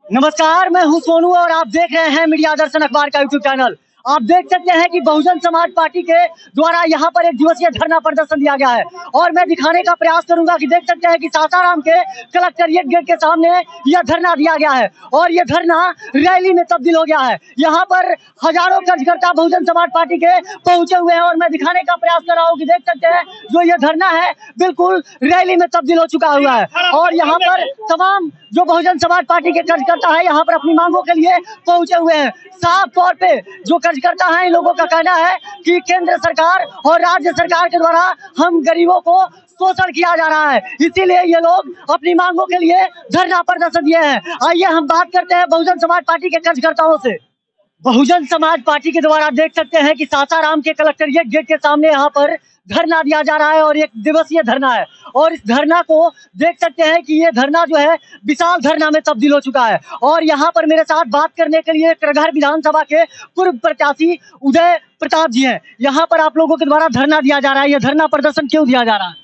नमस्कार, मैं हूं सोनू और आप देख रहे हैं मीडिया दर्शन अखबार का यूट्यूब चैनल। आप देख सकते हैं कि बहुजन समाज पार्टी के द्वारा यहां पर एक दिवसीय धरना प्रदर्शन दिया गया है और मैं दिखाने का प्रयास करूंगा कि देख सकते हैं कि सासाराम के कलेक्ट्रेट गेट के सामने यह धरना दिया गया है और यह धरना रैली में तब्दील हो गया है। यहाँ पर हजारों कार्यकर्ता बहुजन समाज पार्टी के पहुंचे हुए हैं और मैं दिखाने का प्रयास कर रहा हूँ कि देख सकते हैं जो ये धरना है बिल्कुल रैली में तब्दील हो चुका हुआ है और यहाँ पर तमाम जो बहुजन समाज पार्टी के कार्यकर्ता है यहाँ पर अपनी मांगों के लिए पहुंचे हुए हैं। साफ तौर पे जो कार्यकर्ता हैं इन लोगों का कहना है कि केंद्र सरकार और राज्य सरकार के द्वारा हम गरीबों को शोषण किया जा रहा है, इसीलिए ये लोग अपनी मांगों के लिए धरना प्रदर्शन दिए हैं। आइए हम बात करते हैं बहुजन समाज पार्टी के कार्यकर्ताओं से। बहुजन समाज पार्टी के द्वारा देख सकते हैं कि सासाराम के कलेक्ट्रेट गेट के सामने यहाँ पर धरना दिया जा रहा है और एक दिवसीय धरना है और इस धरना को देख सकते हैं कि ये धरना जो है विशाल धरना में तब्दील हो चुका है। और यहाँ पर मेरे साथ बात करने के लिए करगहर विधानसभा के पूर्व प्रत्याशी उदय प्रताप जी हैं। यहाँ पर आप लोगों के द्वारा धरना दिया जा रहा है, ये धरना प्रदर्शन क्यों दिया जा रहा है?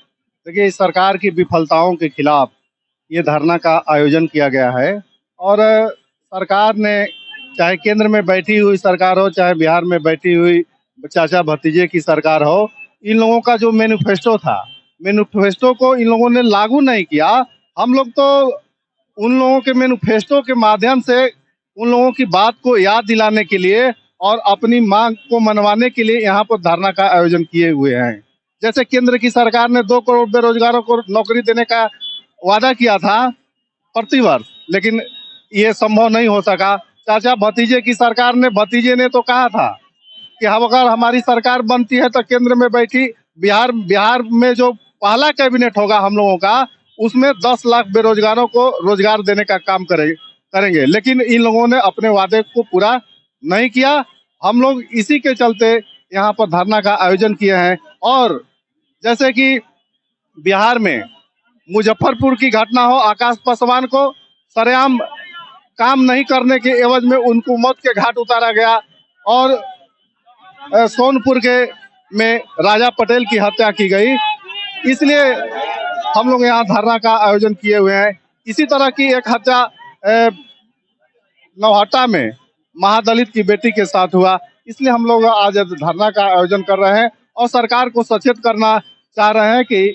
देखिए, सरकार की विफलताओं के खिलाफ ये धरना का आयोजन किया गया है और सरकार ने, चाहे केंद्र में बैठी हुई सरकार हो चाहे बिहार में बैठी हुई चाचा भतीजे की सरकार हो, इन लोगों का जो मैनिफेस्टो था, मैनिफेस्टो को इन लोगों ने लागू नहीं किया। हम लोग तो उन लोगों के मैनिफेस्टो के माध्यम से उन लोगों की बात को याद दिलाने के लिए और अपनी मांग को मनवाने के लिए यहाँ पर धरना का आयोजन किए हुए हैं। जैसे केंद्र की सरकार ने 2 करोड़ बेरोजगारों को नौकरी देने का वादा किया था प्रतिवर्ष, लेकिन ये संभव नहीं हो सका। चाचा भतीजे की सरकार ने, भतीजे ने तो कहा था कि हम अगर हमारी सरकार बनती है तो केंद्र में बैठी बिहार में जो पहला कैबिनेट होगा हम लोगों का, उसमें 10 लाख बेरोजगारों को रोजगार देने का काम करेंगे। लेकिन इन लोगों ने अपने वादे को पूरा नहीं किया। हम लोग इसी के चलते यहाँ पर धरना का आयोजन किए हैं। और जैसे कि बिहार में मुजफ्फरपुर की घटना हो, आकाश पासवान को सरेआम काम नहीं करने के एवज में उनको मौत के घाट उतारा गया और सोनपुर के में राजा पटेल की हत्या की गई, इसलिए हम लोग यहाँ धरना का आयोजन किए हुए हैं। इसी तरह की एक हत्या नौहट्टा में महादलित की बेटी के साथ हुआ, इसलिए हम लोग आज धरना का आयोजन कर रहे हैं और सरकार को सचेत करना चाह रहे हैं कि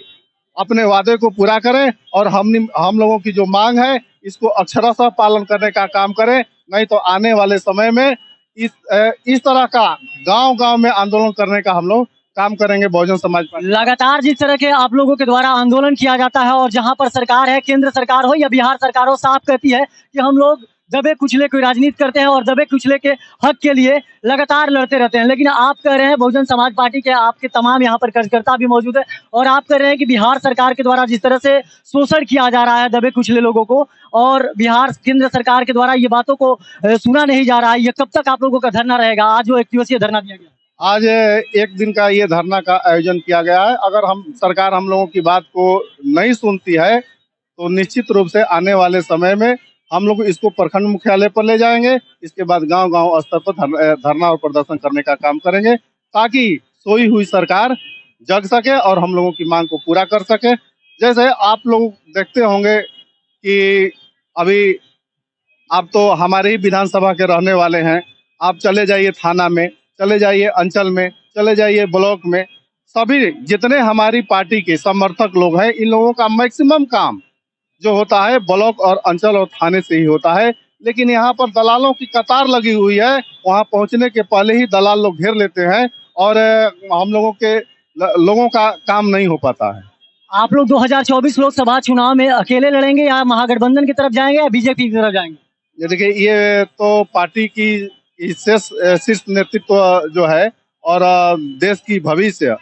अपने वादे को पूरा करें और हम लोगों की जो मांग है इसको अक्षरशः पालन करने का काम करें। नहीं तो आने वाले समय में इस तरह का गांव-गांव में आंदोलन करने का हम लोग काम करेंगे। बहुजन समाज पार्टी लगातार जिस तरह के आप लोगों के द्वारा आंदोलन किया जाता है और जहां पर सरकार है, केंद्र सरकार हो या बिहार सरकार हो, साफ कहती है कि हम लोग दबे कुचले की राजनीति करते हैं और दबे कुचले के हक के लिए लगातार लड़ते रहते हैं। लेकिन आप कह रहे हैं, बहुजन समाज पार्टी के आपके तमाम यहाँ पर कार्यकर्ता भी मौजूद है और आप कह रहे हैं कि बिहार सरकार के द्वारा जिस तरह से शोषण किया जा रहा है दबे कुचले लोगों को और बिहार केंद्र सरकार के द्वारा ये बातों को सुना नहीं जा रहा है, ये कब तक आप लोगों का धरना रहेगा? आज जो 1 दिवसीय धरना दिया गया, आज 1 दिन का ये धरना का आयोजन किया गया है। अगर सरकार हम लोगों की बात को नहीं सुनती है तो निश्चित रूप से आने वाले समय में हम लोग इसको प्रखंड मुख्यालय पर ले जाएंगे। इसके बाद गांव-गांव स्तर पर धरना और प्रदर्शन करने का काम करेंगे ताकि सोई हुई सरकार जग सके और हम लोगों की मांग को पूरा कर सके। जैसे आप लोग देखते होंगे कि अभी आप तो हमारे ही विधानसभा के रहने वाले हैं, आप चले जाइए थाना में, चले जाइए अंचल में, चले जाइए ब्लॉक में, सभी जितने हमारी पार्टी के समर्थक लोग हैं, इन लोगों का मैक्सिमम काम जो होता है ब्लॉक और अंचल और थाने से ही होता है। लेकिन यहाँ पर दलालों की कतार लगी हुई है, वहाँ पहुँचने के पहले ही दलाल लोग घेर लेते हैं और हम लोगों का काम नहीं हो पाता है। आप लोग 2024 लोकसभा चुनाव में अकेले लड़ेंगे या महागठबंधन की तरफ जाएंगे या बीजेपी की तरफ जाएंगे? ये देखिए, ये तो पार्टी की शीर्ष नेतृत्व जो है और देश की भविष्य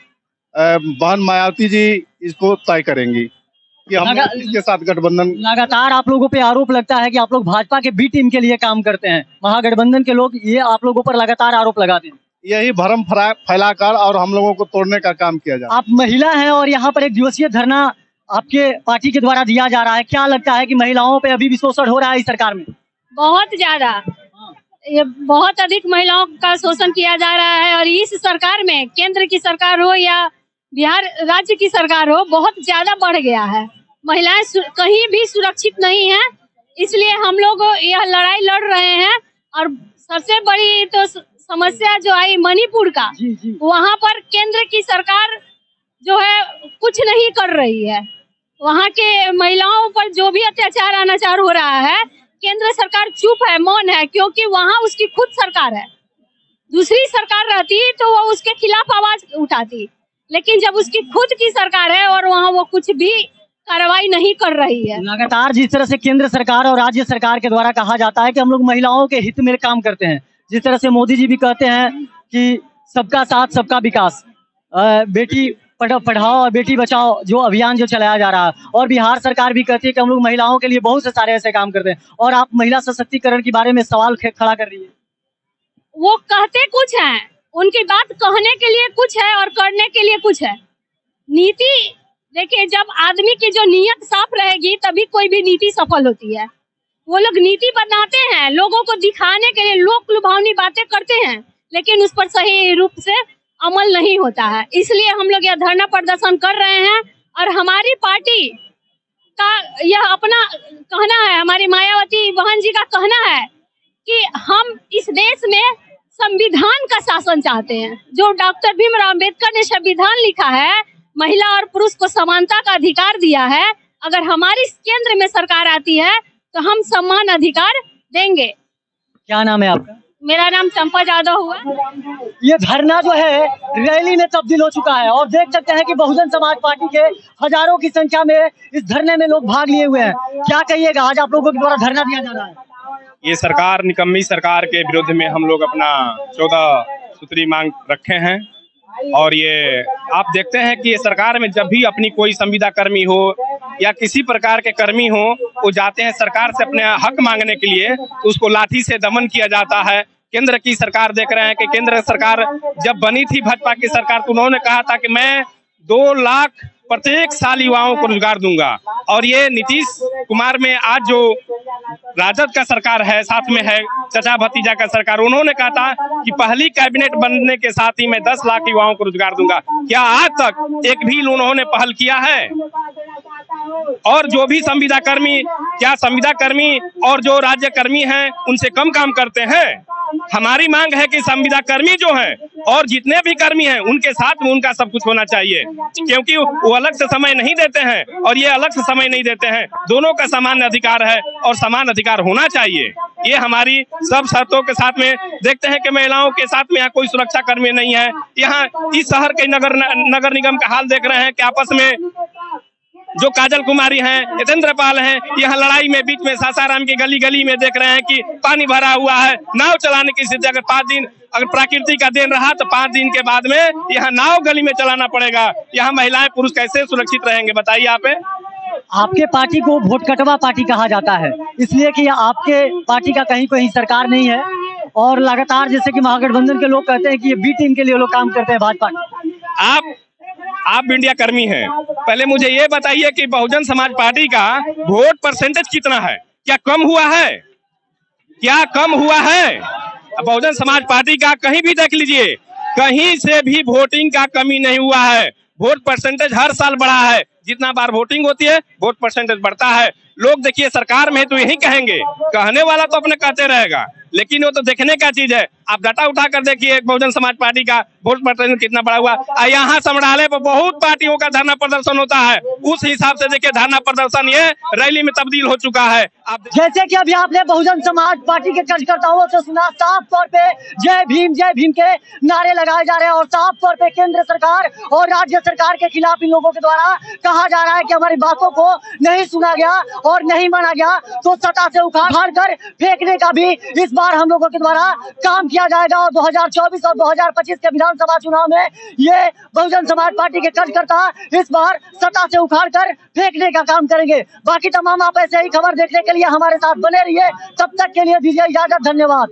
बहन मायावती जी इसको तय करेंगी कि हम इसके साथ गठबंधन। लगातार आप लोगों पे आरोप लगता है कि आप लोग भाजपा के बी टीम के लिए काम करते हैं, महागठबंधन के लोग ये आप लोगों पर लगातार आरोप लगाते हैं। यही भ्रम फैलाकर और हम लोगों को तोड़ने का काम किया जाए। आप महिला हैं और यहाँ पर 1 दिवसीय धरना आपके पार्टी के द्वारा दिया जा रहा है, क्या लगता है कि महिलाओं पे अभी भी शोषण हो रहा है इस सरकार में? बहुत ज्यादा, ये बहुत अधिक महिलाओं का शोषण किया जा रहा है और इस सरकार में, केंद्र की सरकार हो या बिहार राज्य की सरकार हो, बहुत ज्यादा बढ़ गया है। महिलाएं कहीं भी सुरक्षित नहीं है। इसलिए हम लोग यह लड़ाई लड़ रहे हैं। और सबसे बड़ी तो समस्या जो आई मणिपुर का, वहाँ पर केंद्र की सरकार जो है कुछ नहीं कर रही है। वहाँ के महिलाओं पर जो भी अत्याचार अनाचार हो रहा है, केंद्र सरकार चुप है, मौन है, क्योंकि वहाँ उसकी खुद सरकार है। दूसरी सरकार रहती तो वो उसके खिलाफ आवाज उठाती, लेकिन जब उसकी खुद की सरकार है और वहाँ वो कुछ भी कार्रवाई नहीं कर रही है। लगातार जिस तरह से केंद्र सरकार और राज्य सरकार के द्वारा कहा जाता है कि हम लोग महिलाओं के हित में काम करते हैं, जिस तरह से मोदी जी भी कहते हैं कि सबका साथ सबका विकास, बेटी पढ़ाओ और बेटी बचाओ जो अभियान जो चलाया जा रहा है, और बिहार सरकार भी कहती है कि हम लोग महिलाओं के लिए बहुत से सारे ऐसे काम करते हैं, और आप महिला सशक्तिकरण के बारे में सवाल खड़ा कर रही है। वो कहते कुछ हैं, उनकी बात कहने के लिए कुछ है और करने के लिए कुछ है। नीति देखिए, जब आदमी की जो नीयत साफ रहेगी तभी कोई भी नीति सफल होती है। वो लोग नीति बनाते हैं लोगों को दिखाने के लिए, लोक लुभावनी बातें करते हैं, लेकिन उस पर सही रूप से अमल नहीं होता है। इसलिए हम लोग यह धरना प्रदर्शन कर रहे हैं। और हमारी पार्टी का यह अपना कहना है, हमारी मायावती बहन जी का कहना है कि हम इस देश में संविधान का शासन चाहते हैं। जो डॉक्टर भीमराव अम्बेडकर ने संविधान लिखा है, महिला और पुरुष को समानता का अधिकार दिया है। अगर हमारी केंद्र में सरकार आती है तो हम समान अधिकार देंगे। क्या नाम है आपका? मेरा नाम चंपा यादव हुआ। ये धरना जो है रैली में तब्दील हो चुका है, और देख सकते हैं कि बहुजन समाज पार्टी के हजारों की संख्या में इस धरने में लोग भाग लिए हुए हैं। क्या कहिएगा, आज आप लोगों के द्वारा धरना दिया जा रहा है? ये सरकार, निकम्मी सरकार के विरुद्ध में हम लोग अपना 14 सूत्री मांग रखे हैं। और ये आप देखते हैं कि ये सरकार में जब भी अपनी कोई संविदा कर्मी हो या किसी प्रकार के कर्मी हो, वो जाते हैं सरकार से अपने हक मांगने के लिए, तो उसको लाठी से दमन किया जाता है। केंद्र की सरकार देख रहे हैं कि केंद्र सरकार जब बनी थी भाजपा की सरकार, तो उन्होंने कहा था कि मैं 2 लाख प्रत्येक साल युवाओं को रोजगार दूंगा। और ये नीतीश कुमार में आज जो राजद का सरकार है, साथ में है चचा भतीजा का सरकार, उन्होंने कहा था कि पहली कैबिनेट बनने के साथ ही मैं 10 लाख युवाओं को रोजगार दूंगा। क्या आज तक एक भी उन्होंने पहल किया है? और जो भी संविदा कर्मी, क्या संविदा कर्मी और जो राज्य कर्मी हैं उनसे कम काम करते हैं? हमारी मांग है कि संविदा कर्मी जो हैं और जितने भी कर्मी हैं उनके साथ में उनका सब कुछ होना चाहिए, क्योंकि वो अलग से समय नहीं देते हैं और ये अलग से समय नहीं देते हैं। दोनों का समान अधिकार है और समान अधिकार होना चाहिए। ये हमारी सब शर्तों के साथ में देखते हैं कि महिलाओं के साथ में यहाँ कोई सुरक्षा कर्मी नहीं है। यहाँ इस शहर के नगर निगम का हाल देख रहे हैं कि आपस में जो काजल कुमारी हैं, यतेंद्र पाल हैं, यहाँ लड़ाई में बीच में सासाराम की गली गली में देख रहे हैं कि पानी भरा हुआ है। नाव चलाने की स्थिति अगर 5 दिन अगर प्रकृति का दिन रहा तो 5 दिन के बाद में यहाँ नाव गली में चलाना पड़ेगा। यहाँ महिलाएं पुरुष कैसे सुरक्षित रहेंगे, बताइए आप? आपके पार्टी को वोट कटवा पार्टी कहा जाता है, इसलिए कि आपके पार्टी का कहीं कोई सरकार नहीं है, और लगातार जैसे कि महागठबंधन के लोग कहते हैं कि ये बी टीम के लिए लोग काम करते हैं भाजपा। आप इंडिया कर्मी हैं, पहले मुझे ये बताइए कि बहुजन समाज पार्टी का वोट परसेंटेज कितना है? क्या कम हुआ है? क्या कम हुआ है? बहुजन समाज पार्टी का कहीं भी देख लीजिए, कहीं से भी वोटिंग का कमी नहीं हुआ है। वोट परसेंटेज हर साल बढ़ा है। जितना बार वोटिंग होती है वोट परसेंटेज बढ़ता है। लोग देखिए सरकार में तो यही कहेंगे, कहने वाला तो अपने कहते रहेगा, लेकिन वो तो देखने का चीज है। आप डाटा उठा कर देखिए बहुजन समाज पार्टी का वोट परसेंटेज कितना बढ़ा हुआ। यहाँ समराले पर बहुत पार्टियों का धरना प्रदर्शन होता है, उस हिसाब से देखिए धरना प्रदर्शन ये रैली में तब्दील हो चुका है। आप जैसे कि अभी आपने बहुजन समाज पार्टी के कार्यकर्ताओं से सुना, साफ तौर पे जय भीम के नारे लगाए जा रहे हैं, और साफ तौर पे केंद्र सरकार और राज्य सरकार के खिलाफ इन लोगों के द्वारा कहा जा रहा है कि हमारी बातों को नहीं सुना गया और नहीं माना गया तो सत्ता से उखाड़ कर फेंकने का भी इस बार हम लोगों के द्वारा काम किया जाएगा। और 2024 और 2025 के विधानसभा चुनाव में ये बहुजन समाज पार्टी के कार्यकर्ता इस बार सत्ता से उखाड़ कर फेंकने का काम करेंगे। बाकी तमाम आप ऐसे ही खबर देखने के लिए हमारे साथ बने रहिए। तब तक के लिए दीजिए इजाजत, धन्यवाद।